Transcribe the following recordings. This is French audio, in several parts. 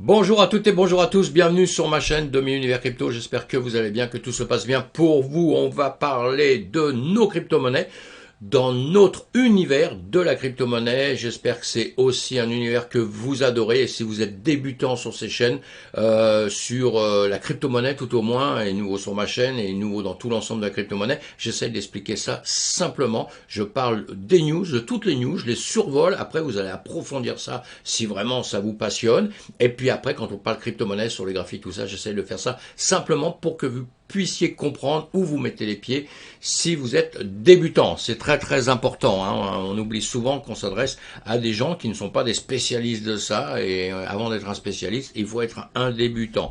Bonjour à toutes et bonjour à tous, bienvenue sur ma chaîne Demi-Univers Crypto, j'espère que vous allez bien, que tout se passe bien pour vous. On va parler de nos crypto-monnaies dans notre univers de la crypto-monnaie. J'espère que c'est aussi un univers que vous adorez, et si vous êtes débutant sur ces chaînes, sur la crypto-monnaie tout au moins, et nouveau sur ma chaîne et nouveau dans tout l'ensemble de la crypto-monnaie, j'essaie d'expliquer ça simplement. Je parle des news, de toutes les news, je les survole, après vous allez approfondir ça si vraiment ça vous passionne, et puis après quand on parle crypto-monnaie sur les graphiques, tout ça, j'essaie de faire ça simplement pour que vous puissiez comprendre où vous mettez les pieds si vous êtes débutant. C'est très important, hein. On oublie souvent qu'on s'adresse à des gens qui ne sont pas des spécialistes de ça, et avant d'être un spécialiste, il faut être un débutant.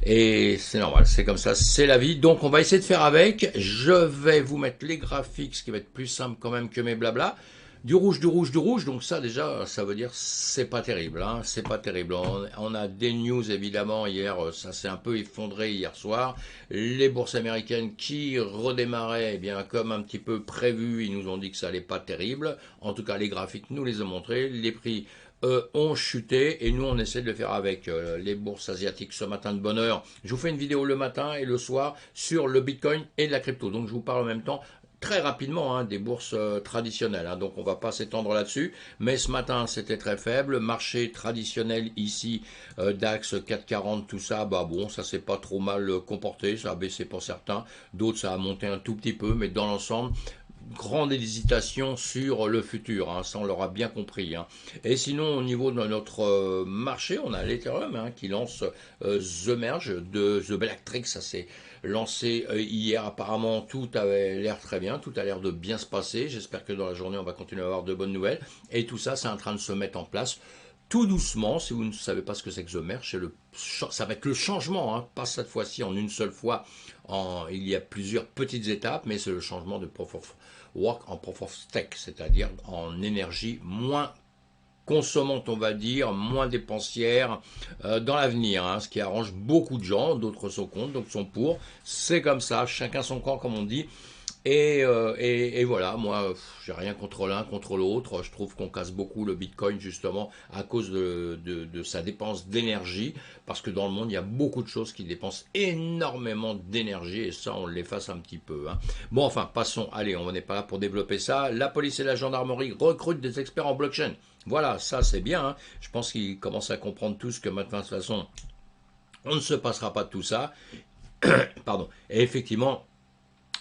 Et c'est normal, c'est comme ça, c'est la vie. Donc on va essayer de faire avec. Je vais vous mettre les graphiques, ce qui va être plus simple quand même que mes blabla. Du rouge, du rouge, du rouge, donc ça déjà, ça veut dire c'est pas terrible, hein, c'est pas terrible. On a des news évidemment hier, ça s'est un peu effondré hier soir. Les bourses américaines qui redémarraient, eh bien comme un petit peu prévu, ils nous ont dit que ça allait pas terrible. En tout cas, les graphiques nous les ont montrés, les prix ont chuté et nous on essaie de le faire avec les bourses asiatiques ce matin de bonne heure. Je vous fais une vidéo le matin et le soir sur le Bitcoin et la crypto, donc je vous parle en même temps très rapidement, hein, des bourses traditionnelles, hein, donc on ne va pas s'étendre là-dessus, mais ce matin c'était très faible, marché traditionnel ici, DAX 440, tout ça, bah bon, ça s'est pas trop mal comporté, ça a baissé pour certains, d'autres ça a monté un tout petit peu, mais dans l'ensemble, grande hésitation sur le futur, hein, ça on l'aura bien compris, hein. Et sinon au niveau de notre marché, on a l'Ethereum, hein, qui lance The Merge de The Bellatrix, ça c'est lancé hier. Apparemment tout avait l'air très bien, tout a l'air de bien se passer. J'espère que dans la journée on va continuer à avoir de bonnes nouvelles, et tout ça c'est en train de se mettre en place tout doucement. Si vous ne savez pas ce que c'est que The Merge, ça va être le changement, hein, pas cette fois-ci en une seule fois, il y a plusieurs petites étapes, mais c'est le changement de Proof of Work en Proof of Stake, c'est-à-dire en énergie moins consommante, on va dire, moins dépensière dans l'avenir, hein, ce qui arrange beaucoup de gens. D'autres sont contre, d'autres sont pour. C'est comme ça, chacun son camp, comme on dit. Et voilà, moi, j'ai rien contre l'un, contre l'autre. Je trouve qu'on casse beaucoup le Bitcoin justement à cause de sa dépense d'énergie, parce que dans le monde, il y a beaucoup de choses qui dépensent énormément d'énergie, et ça, on l'efface un petit peu, hein. Bon, enfin, passons. Allez, on n'est pas là pour développer ça. La police et la gendarmerie recrutent des experts en blockchain. Voilà, ça c'est bien, hein. Je pense qu'ils commencent à comprendre tous que maintenant, de toute façon, on ne se passera pas de tout ça. Pardon. Et effectivement,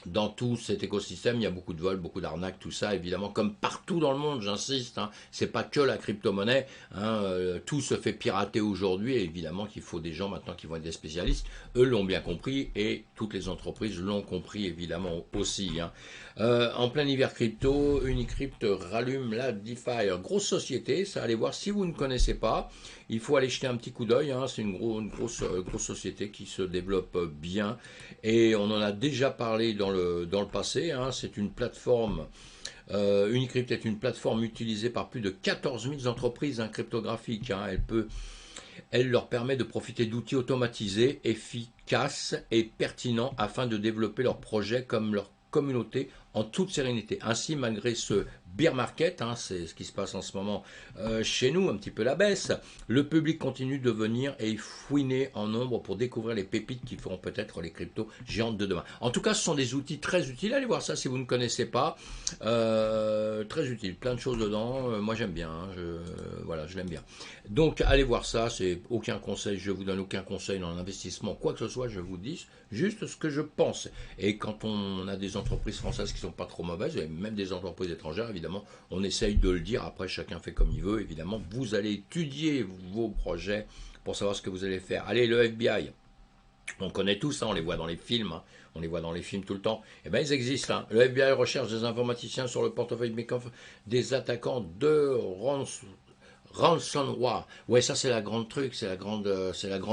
dans tout cet écosystème, il y a beaucoup de vols, beaucoup d'arnaques, tout ça, évidemment, comme partout dans le monde, j'insiste, hein, c'est pas que la crypto-monnaie, hein, tout se fait pirater aujourd'hui, et évidemment qu'il faut des gens maintenant qui vont être des spécialistes, eux l'ont bien compris, et toutes les entreprises l'ont compris, évidemment, aussi, hein. En plein hiver crypto, Unicrypt rallume la DeFi, grosse société, ça, allez voir, si vous ne connaissez pas, il faut aller jeter un petit coup d'œil, hein, c'est une grosse société qui se développe bien, et on en a déjà parlé dans le passé, hein. C'est une plateforme, Unicrypt est une plateforme utilisée par plus de 14 000 entreprises, hein, cryptographiques, hein. Elle leur permet de profiter d'outils automatisés, efficaces et pertinents afin de développer leurs projets comme leur communauté en toute sérénité. Ainsi, malgré ce bear market, hein, c'est ce qui se passe en ce moment chez nous, un petit peu la baisse, le public continue de venir et fouiner en nombre pour découvrir les pépites qui feront peut-être les cryptos géantes de demain. En tout cas, ce sont des outils très utiles. Allez voir ça si vous ne connaissez pas. Très utile, plein de choses dedans. Moi j'aime bien, hein, voilà, je l'aime bien. Donc allez voir ça, c'est aucun conseil, je vous donne aucun conseil dans l'investissement, quoi que ce soit, je vous dis juste ce que je pense. Et quand on a des entreprises françaises qui sont pas trop mauvaises, et même des entreprises étrangères, évidemment, on essaye de le dire. Après, chacun fait comme il veut. Évidemment, vous allez étudier vos projets pour savoir ce que vous allez faire. Allez, le FBI, on connaît tous, hein, on les voit dans les films, hein, on les voit dans les films tout le temps. Eh bien, ils existent, hein. Le FBI recherche des informaticiens sur le portefeuille Makeoff des attaquants de ransomware. Ouais, ça c'est la grande truc, c'est la grande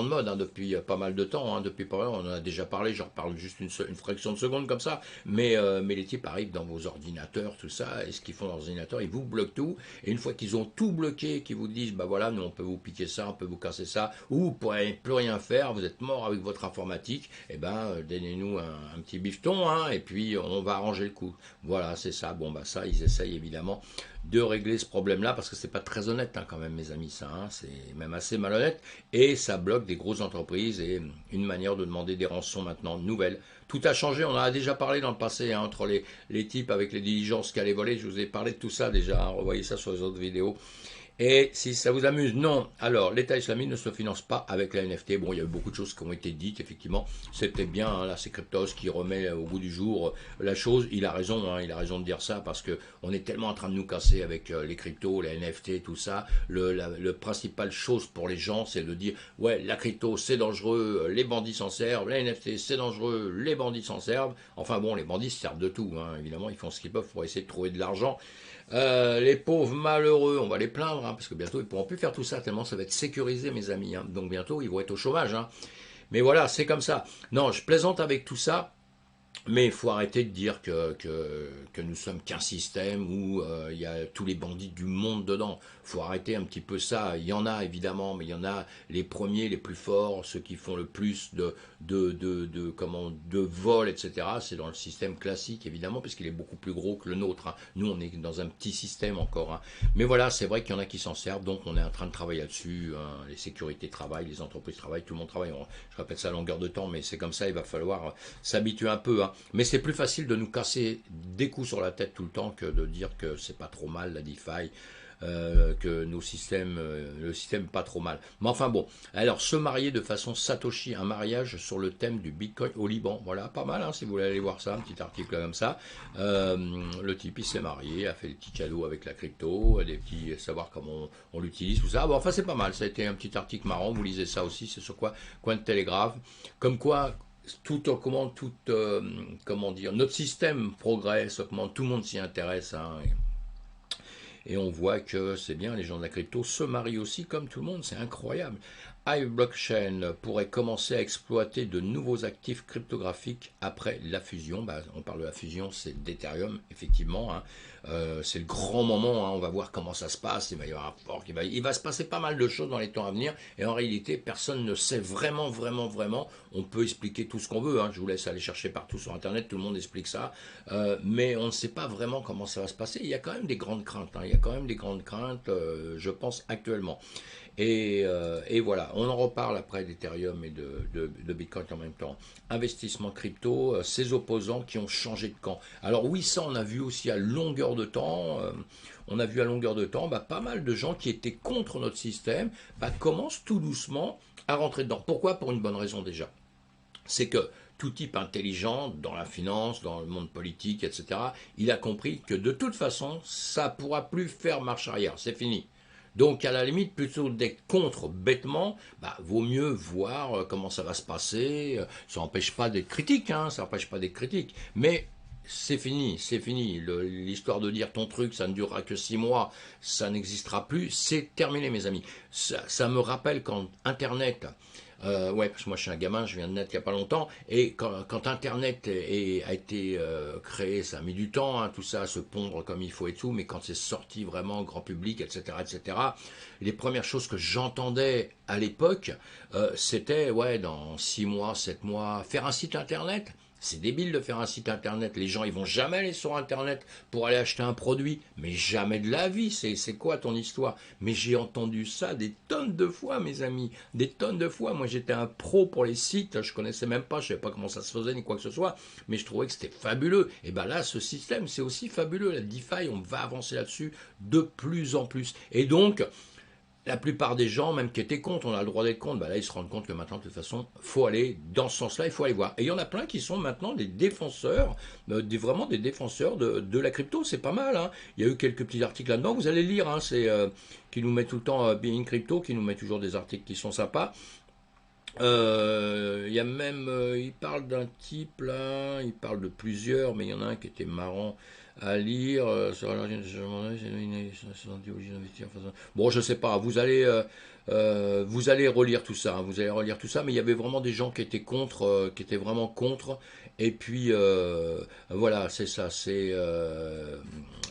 mode, hein, depuis pas mal de temps, hein, depuis pas mal, on en a déjà parlé, j'en reparle juste une fraction de seconde comme ça, mais les types arrivent dans vos ordinateurs, tout ça, et ce qu'ils font dans l'ordinateur, ils vous bloquent tout, et une fois qu'ils ont tout bloqué, qu'ils vous disent, bah voilà, nous on peut vous piquer ça, on peut vous casser ça, ou vous pourrez plus rien faire, vous êtes mort avec votre informatique, et ben donnez-nous un petit bifton, hein, et puis on va arranger le coup. Voilà, c'est ça. Bon bah ça, ils essayent évidemment de régler ce problème-là, parce que c'est pas très honnête hein, quand même, mes amis, ça, hein, c'est même assez malhonnête, et ça bloque des grosses entreprises, et une manière de demander des rançons maintenant, nouvelle. Tout a changé, on en a déjà parlé dans le passé, hein, entre les types avec les diligences qui allaient voler, je vous ai parlé de tout ça déjà, hein, revoyez ça sur les autres vidéos. Et si ça vous amuse, non. Alors, l'État islamique ne se finance pas avec la NFT. Bon, il y a eu beaucoup de choses qui ont été dites, effectivement. C'était bien, hein, là, c'est Cryptos qui remet au goût du jour la chose. Il a raison, hein, il a raison de dire ça parce que on est tellement en train de nous casser avec les cryptos, les NFT, tout ça. Le principal chose pour les gens, c'est de dire, ouais, la crypto, c'est dangereux, les bandits s'en servent, la NFT, c'est dangereux, les bandits s'en servent. Enfin bon, les bandits se servent de tout, hein, évidemment, ils font ce qu'ils peuvent pour essayer de trouver de l'argent. Les pauvres malheureux, on va les plaindre, hein, parce que bientôt ils pourront plus faire tout ça, tellement ça va être sécurisé, mes amis. Hein. Donc bientôt ils vont être au chômage. Hein. Mais voilà, c'est comme ça. Non, je plaisante avec tout ça. Mais il faut arrêter de dire que nous sommes qu'un système où il y a tous les bandits du monde dedans. Il faut arrêter un petit peu ça. Il y en a évidemment, mais il y en a les premiers, les plus forts, ceux qui font le plus de vols, etc. C'est dans le système classique évidemment, puisqu'il est beaucoup plus gros que le nôtre. Hein. Nous, on est dans un petit système encore. Hein. Mais voilà, c'est vrai qu'il y en a qui s'en servent, donc on est en train de travailler là-dessus. Hein. Les sécurités travaillent, les entreprises travaillent, tout le monde travaille. Je répète ça à longueur de temps, mais c'est comme ça, il va falloir s'habituer un peu. Hein. Mais c'est plus facile de nous casser des coups sur la tête tout le temps que de dire que c'est pas trop mal la DeFi, que nos systèmes, le système pas trop mal. Mais enfin bon, alors se marier de façon Satoshi, un mariage sur le thème du Bitcoin au Liban, voilà, pas mal, hein, si vous voulez aller voir ça, un petit article comme ça. Le type il s'est marié, a fait des petits cadeaux avec la crypto, des petits savoir comment on l'utilise, tout ça. Bon, enfin c'est pas mal, ça a été un petit article marrant, vous lisez ça aussi, c'est sur quoi, Cointelegraph, comme quoi comment dire, notre système progresse, augmente, tout le monde s'y intéresse, hein, et on voit que c'est bien, les gens de la crypto se marient aussi comme tout le monde, c'est incroyable. iBlockchain pourrait commencer à exploiter de nouveaux actifs cryptographiques après la fusion. Bah, on parle de la fusion, c'est d'Ethereum, effectivement. Hein. C'est le grand moment, hein. On va voir comment ça se passe. Il va y avoir un fork, il va se passer pas mal de choses dans les temps à venir. Et en réalité, personne ne sait vraiment, vraiment, vraiment. On peut expliquer tout ce qu'on veut. Hein. Je vous laisse aller chercher partout sur Internet, tout le monde explique ça. Mais on ne sait pas vraiment comment ça va se passer. Il y a quand même des grandes craintes. Hein. Il y a quand même des grandes craintes, je pense, actuellement. Et voilà, on en reparle après d'Ethereum et de Bitcoin en même temps. Investissement crypto, ses opposants qui ont changé de camp. Alors oui, ça on a vu aussi à longueur de temps. On a vu à longueur de temps pas mal de gens qui étaient contre notre système commencent tout doucement à rentrer dedans. Pourquoi? Pour une bonne raison déjà. C'est que tout type intelligent dans la finance, dans le monde politique, etc., il a compris que de toute façon, ça ne pourra plus faire marche arrière. C'est fini. Donc, à la limite, plutôt d'être contre bêtement, vaut mieux voir comment ça va se passer. Ça n'empêche pas d'être critique, hein, ça n'empêche pas d'être critique. Mais c'est fini, c'est fini. L'histoire de dire ton truc, ça ne durera que 6 mois, ça n'existera plus, c'est terminé, mes amis. Ça me rappelle quand Internet... ouais, parce que moi je suis un gamin, je viens de naître il n'y a pas longtemps, et quand Internet a été créé, ça a mis du temps, hein, tout ça à se pondre comme il faut et tout, mais quand c'est sorti vraiment au grand public, etc., les premières choses que j'entendais à l'époque, c'était, ouais, dans 6 mois, 7 mois, faire un site Internet. C'est débile de faire un site internet. Les gens, ils vont jamais aller sur internet pour aller acheter un produit. Mais jamais de la vie. C'est quoi ton histoire? Mais j'ai entendu ça des tonnes de fois, mes amis. Des tonnes de fois. Moi, j'étais un pro pour les sites. Je connaissais même pas. Je savais pas comment ça se faisait ni quoi que ce soit. Mais je trouvais que c'était fabuleux. Et ben là, ce système, c'est aussi fabuleux. La DeFi, on va avancer là-dessus de plus en plus. Et donc, la plupart des gens, même qui étaient contre, on a le droit d'être contre, là ils se rendent compte que maintenant de toute façon, il faut aller dans ce sens-là, il faut aller voir. Et il y en a plein qui sont maintenant des défenseurs, vraiment des défenseurs de la crypto, c'est pas mal. Hein. Il y a eu quelques petits articles là-dedans, vous allez lire, hein, c'est qui nous met tout le temps Being Crypto, qui nous met toujours des articles qui sont sympas. Il y a même, il parle d'un type là, il parle de plusieurs, mais il y en a un qui était marrant à lire sur l'origine de ce. Bon, je sais pas, vous allez Vous allez relire tout ça, hein, vous allez relire tout ça, mais il y avait vraiment des gens qui étaient contre, qui étaient vraiment contre. Et puis voilà, c'est ça, c'est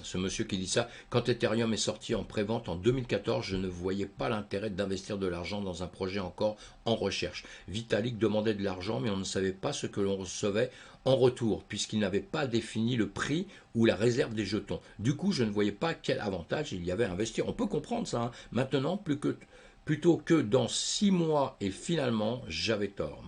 ce monsieur qui dit ça. Quand Ethereum est sorti en prévente en 2014, je ne voyais pas l'intérêt d'investir de l'argent dans un projet encore en recherche. Vitalik demandait de l'argent, mais on ne savait pas ce que l'on recevait en retour, puisqu'il n'avait pas défini le prix ou la réserve des jetons. Du coup, je ne voyais pas quel avantage il y avait à investir. On peut comprendre ça, hein. Maintenant, plutôt que dans 6 mois, et finalement, j'avais tort.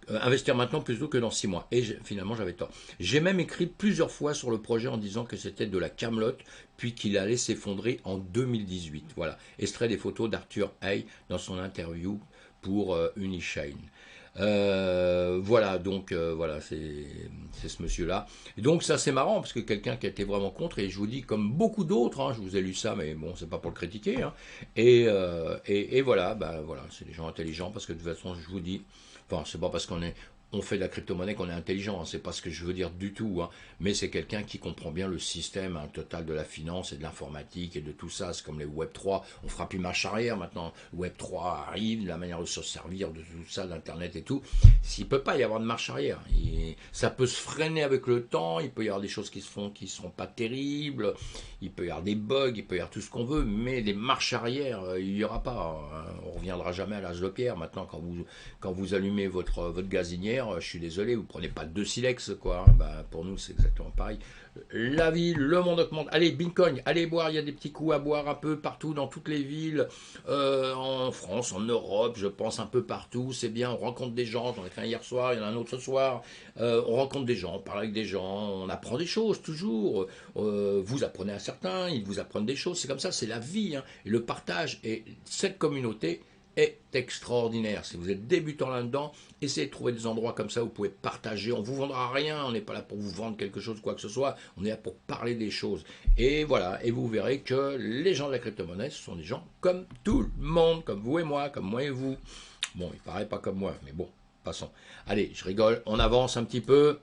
Investir maintenant plutôt que dans 6 mois. Et finalement, j'avais tort. J'ai même écrit plusieurs fois sur le projet en disant que c'était de la camelote, puis qu'il allait s'effondrer en 2018. Voilà. Extrait des photos d'Arthur Hay dans son interview pour Unishine. Voilà, donc voilà, c'est ce monsieur-là. Et donc ça c'est marrant parce que quelqu'un qui a été vraiment contre, et je vous dis comme beaucoup d'autres, hein, je vous ai lu ça, mais bon, c'est pas pour le critiquer. Hein, et voilà, bah voilà, c'est des gens intelligents parce que de toute façon, je vous dis, enfin, c'est pas parce on fait de la crypto-monnaie qu'on est intelligent, hein, c'est pas ce que je veux dire du tout, hein, mais c'est quelqu'un qui comprend bien le système hein, total de la finance et de l'informatique et de tout ça. C'est comme les Web 3, on fera plus marche arrière maintenant. Web 3 arrive, la manière de se servir de tout ça, d'internet et tout. S'il peut pas y avoir de marche arrière, ça peut se freiner avec le temps, il peut y avoir des choses qui se font qui seront pas terribles, il peut y avoir des bugs, il peut y avoir tout ce qu'on veut, mais des marches arrière, il y aura pas. Hein. On reviendra jamais à l'âge de pierre. Maintenant, quand vous allumez votre gazinière, je suis désolé, vous prenez pas 2 silex, quoi. Bah, pour nous, c'est exactement pareil. La ville, le monde augmente. Allez, Bitcoin, allez boire, il y a des petits coups à boire un peu partout, dans toutes les villes, en France, en Europe, je pense un peu partout. C'est bien, on rencontre des gens, j'en ai fait un hier soir, il y en a un autre ce soir. On rencontre des gens, on parle avec des gens, on apprend des choses toujours. Vous apprenez à certains, ils vous apprennent des choses, c'est comme ça, c'est la vie. Hein. Et le partage, et cette communauté est extraordinaire. Si vous êtes débutant là-dedans, essayez de trouver des endroits comme ça où vous pouvez partager. On ne vous vendra rien, on n'est pas là pour vous vendre quelque chose, quoi que ce soit. On est là pour parler des choses. Et voilà, et vous verrez que les gens de la crypto-monnaie, ce sont des gens comme tout le monde, comme vous et moi, comme moi et vous. Bon, il paraît pas comme moi, mais bon, passons. Allez, je rigole, on avance un petit peu.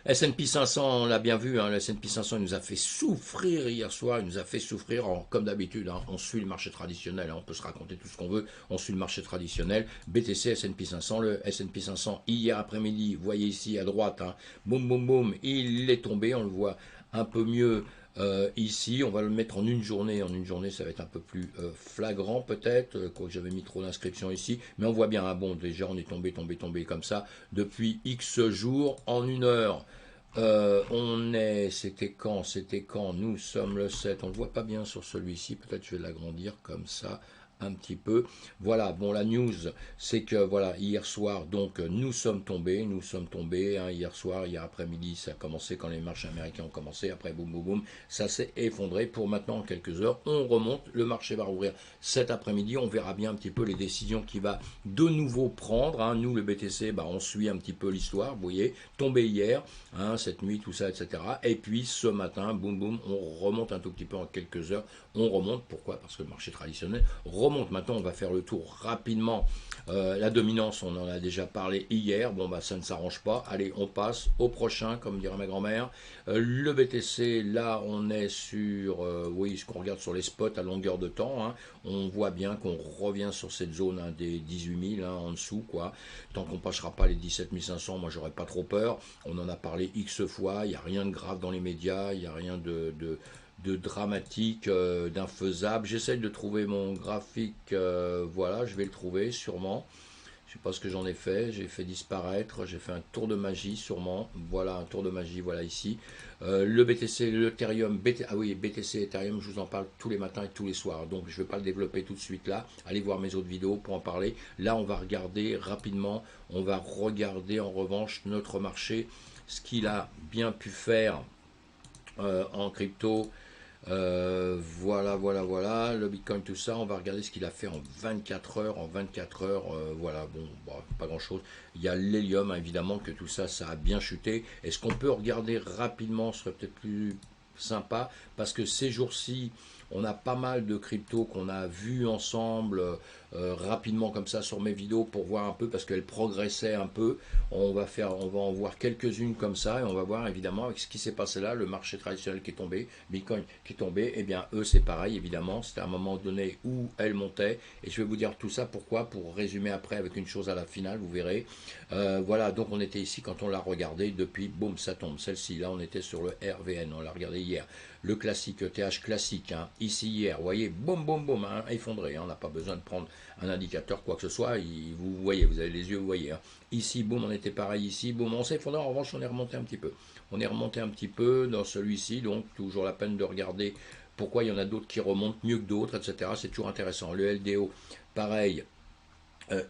S&P 500, on l'a bien vu, hein, le S&P 500 il nous a fait souffrir hier soir, il nous a fait souffrir, comme d'habitude, hein, on suit le marché traditionnel, hein, on peut se raconter tout ce qu'on veut, on suit le marché traditionnel, BTC, S&P 500, le S&P 500 hier après-midi, vous voyez ici à droite, hein, boum boum boum, il est tombé, on le voit un peu mieux ici, on va le mettre en une journée ça va être un peu plus flagrant peut-être, quoique j'avais mis trop d'inscriptions ici, mais on voit bien, hein, bon déjà on est tombé comme ça, depuis X jours en une heure. C'était quand nous sommes le 7, on ne le voit pas bien sur celui-ci, peut-être je vais l'agrandir comme ça un petit peu. Voilà, bon la news, c'est que voilà, hier soir, donc nous sommes tombés, hein, hier soir, hier après-midi, ça a commencé quand les marchés américains ont commencé, après boum boum boum, ça s'est effondré pour maintenant en quelques heures, on remonte, le marché va rouvrir cet après-midi, on verra bien un petit peu les décisions qu'il va de nouveau prendre, hein. Nous le BTC, bah, on suit un petit peu l'histoire, vous voyez, tombé hier, hein, cette nuit, tout ça, etc. Et puis ce matin, boum boum, on remonte un tout petit peu en quelques heures, on remonte, pourquoi? Parce que le marché traditionnel remonte. Maintenant, on va faire le tour rapidement. La dominance, on en a déjà parlé hier. Bon, bah, ça ne s'arrange pas. Allez, on passe au prochain, comme dirait ma grand-mère. Le BTC, là, on est sur, oui, ce qu'on regarde sur les spots à longueur de temps. Hein, on voit bien qu'on revient sur cette zone hein, des 18 000 hein, en dessous, quoi. Tant qu'on ne passera pas les 17 500, moi, j'aurais pas trop peur. On en a parlé X fois. Il n'y a rien de grave dans les médias. Il n'y a rien de dramatique, d'infaisable. J'essaie de trouver mon graphique, voilà, je vais le trouver sûrement. Je sais pas ce que j'en ai fait, j'ai fait disparaître, j'ai fait un tour de magie sûrement. Voilà, un tour de magie, voilà ici. Le BTC, l'Ethereum, ah oui, BTC, Ethereum, je vous en parle tous les matins et tous les soirs. Donc je ne vais pas le développer tout de suite là. Allez voir mes autres vidéos pour en parler. Là, on va regarder rapidement, on va regarder en revanche notre marché, ce qu'il a bien pu faire en crypto. Voilà, le Bitcoin, tout ça, on va regarder ce qu'il a fait en 24 heures, voilà, bon, pas grand chose. Il y a l'hélium, hein, évidemment, que tout ça, ça a bien chuté. Est-ce qu'on peut regarder rapidement, ce serait peut-être plus sympa, parce que ces jours-ci, On a pas mal de cryptos qu'on a vus ensemble rapidement comme ça sur mes vidéos pour voir un peu parce qu'elles progressaient un peu. On va en voir quelques-unes comme ça et on va voir évidemment avec ce qui s'est passé là, le marché traditionnel qui est tombé, Bitcoin qui est tombé, et bien eux c'est pareil évidemment, c'était à un moment donné où elle montait et je vais vous dire tout ça pourquoi, pour résumer après avec une chose à la finale, vous verrez. Voilà, donc on était ici quand on l'a regardé, depuis boum ça tombe, celle-ci là on était sur le RVN, on l'a regardé hier, le classique, TH classique, hein, ici hier, vous voyez, boum boum boum, hein, effondré, hein, on n'a pas besoin de prendre un indicateur quoi que ce soit, vous voyez, vous avez les yeux, vous voyez, hein. Ici boum on était pareil, ici boum on s'est effondré, en revanche on est remonté un petit peu, on est remonté un petit peu dans celui-ci, donc toujours la peine de regarder pourquoi il y en a d'autres qui remontent mieux que d'autres, etc. C'est toujours intéressant. Le LDO, pareil,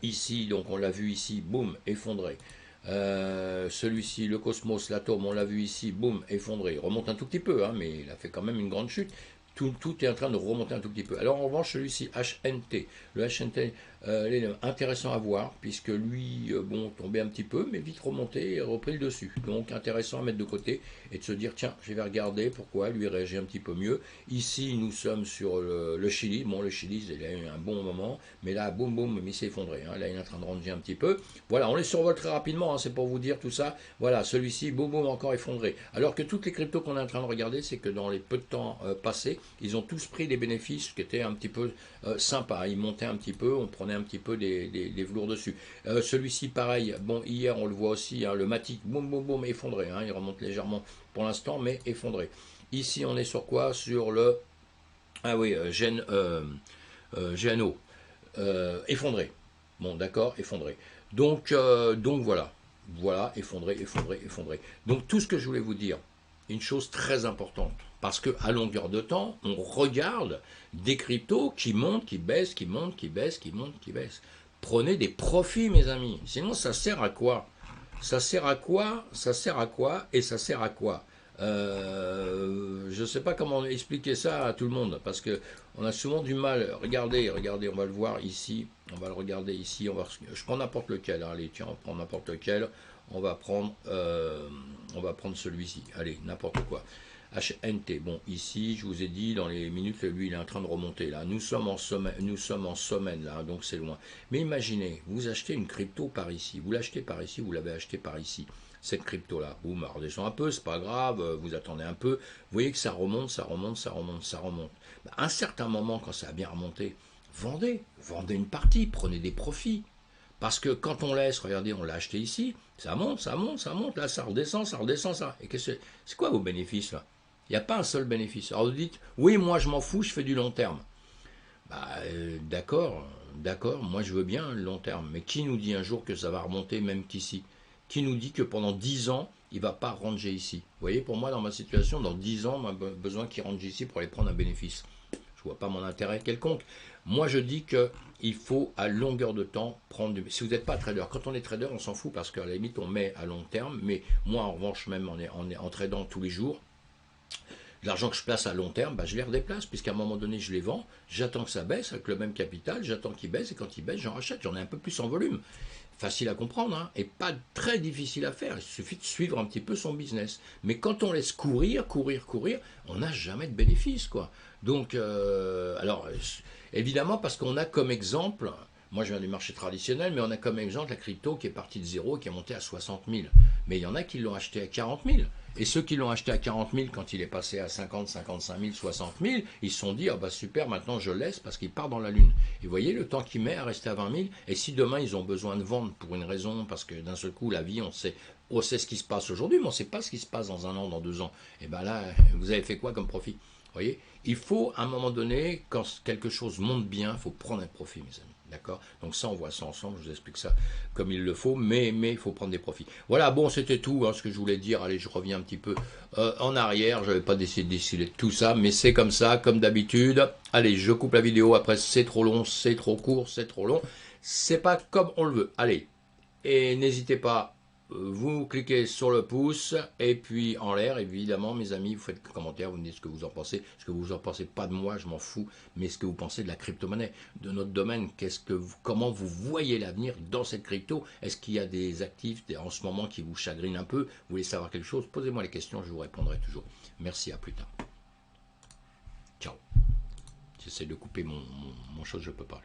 ici, donc on l'a vu ici, boum, effondré. Celui-ci, le Cosmos, l'atome, on l'a vu ici, boum, effondré. Il remonte un tout petit peu, hein, mais il a fait quand même une grande chute. Tout est en train de remonter un tout petit peu. Alors en revanche, celui-ci, HNT. Le HNT, il est intéressant à voir, puisque lui, bon, tombait un petit peu, mais vite remonté et repris le dessus. Donc intéressant à mettre de côté et de se dire, tiens, je vais regarder pourquoi lui réagit un petit peu mieux. Ici, nous sommes sur le Chili. Bon, le Chili, il a eu un bon moment, mais là, boum, boum, il s'est effondré. Hein. Là, il est en train de ranger un petit peu. Voilà, on les survole très rapidement, hein, c'est pour vous dire tout ça. Voilà, celui-ci, boum, boum, encore effondré. Alors que toutes les cryptos qu'on est en train de regarder, c'est que dans les peu de temps passés, ils ont tous pris des bénéfices qui étaient un petit peu sympas. Ils montaient un petit peu, on prenait un petit peu des velours dessus. Celui-ci, pareil, bon, hier, on le voit aussi, hein, le Matic, boum, boum, boum, effondré. Hein, il remonte légèrement pour l'instant, mais effondré. Ici, on est sur quoi? Sur le... Ah oui, GNO. Effondré. Bon, d'accord, effondré. Donc voilà. Voilà, effondré, effondré, effondré. Donc tout ce que je voulais vous dire, une chose très importante, parce que à longueur de temps, on regarde des cryptos qui montent, qui baissent, qui montent, qui baissent, qui montent, qui baissent. Prenez des profits, mes amis. Sinon, ça sert à quoi? Ça sert à quoi? Ça sert à quoi? Et ça sert à quoi? Je ne sais pas comment expliquer ça à tout le monde, parce que on a souvent du mal. Regardez, regardez, on va le voir ici, on va le regarder ici, je prends n'importe lequel, hein. Allez, tiens, on prend n'importe lequel, on va prendre celui-ci, allez, n'importe quoi. HNT, bon, ici, je vous ai dit, dans les minutes, lui, il est en train de remonter, là. Nous sommes en semaine, là, donc c'est loin. Mais imaginez, vous achetez une crypto par ici, vous l'achetez par ici, vous l'avez acheté par ici. Cette crypto-là, boum, elle redescend un peu, c'est pas grave, vous attendez un peu, vous voyez que ça remonte, ça remonte, ça remonte, ça remonte. À un certain moment, quand ça a bien remonté, vendez une partie, prenez des profits. Parce que quand on laisse, regardez, on l'a acheté ici, ça monte, ça monte, ça monte, là ça redescend, ça redescend, ça. Et c'est quoi vos bénéfices là? Il n'y a pas un seul bénéfice. Alors vous dites, oui, moi je m'en fous, je fais du long terme. Bah, d'accord, moi je veux bien le long terme, mais qui nous dit un jour que ça va remonter même qu'ici? Qui nous dit que pendant 10 ans, il ne va pas ranger ici? Vous voyez, pour moi, dans ma situation, dans 10 ans, on a besoin qu'il range ici pour aller prendre un bénéfice. Je ne vois pas mon intérêt quelconque. Moi, je dis qu'il faut à longueur de temps prendre du... Si vous n'êtes pas trader, quand on est trader, on s'en fout parce qu'à la limite, on met à long terme, mais moi, en revanche, même en tradant tous les jours, l'argent que je place à long terme, bah, je les redéplace, puisqu'à un moment donné, je les vends, j'attends que ça baisse avec le même capital, j'attends qu'il baisse, et quand il baisse, j'en rachète, j'en ai un peu plus en volume. Facile à comprendre, hein, et pas très difficile à faire, il suffit de suivre un petit peu son business. Mais quand on laisse courir, on n'a jamais de bénéfice, quoi. Donc, alors, évidemment, parce qu'on a comme exemple... Moi, je viens du marché traditionnel, mais on a comme exemple la crypto qui est partie de zéro et qui est montée à 60 000. Mais il y en a qui l'ont acheté à 40 000. Et ceux qui l'ont acheté à 40 000, quand il est passé à 50, 55 000, 60 000, ils se sont dit, ah bah super, maintenant je laisse parce qu'il part dans la lune. Et vous voyez le temps qu'il met à rester à 20 000. Et si demain ils ont besoin de vendre pour une raison, parce que d'un seul coup, la vie, on sait ce qui se passe aujourd'hui, mais on ne sait pas ce qui se passe dans un an, dans 2 ans. Et bien là, vous avez fait quoi comme profit? Vous voyez, il faut à un moment donné, quand quelque chose monte bien, il faut prendre un profit, mes amis. D'accord? Donc ça, on voit ça ensemble, je vous explique ça comme il le faut, mais il faut prendre des profits. Voilà, bon, c'était tout hein, ce que je voulais dire. Allez, je reviens un petit peu en arrière. Je n'avais pas décidé de décider de tout ça, mais c'est comme ça, comme d'habitude. Allez, je coupe la vidéo. Après, c'est trop long, c'est trop court, c'est trop long. C'est pas comme on le veut. Allez, et n'hésitez pas. Vous cliquez sur le pouce et puis en l'air, évidemment, mes amis, vous faites un commentaire, vous me dites ce que vous en pensez, ce que vous en pensez pas de moi, je m'en fous, mais ce que vous pensez de la crypto-monnaie, de notre domaine, comment vous voyez l'avenir dans cette crypto? Est-ce qu'il y a des actifs en ce moment qui vous chagrinent un peu? Vous voulez savoir quelque chose? Posez-moi les questions, je vous répondrai toujours. Merci, à plus tard. Ciao. j'essaie de couper mon chose, je peux pas.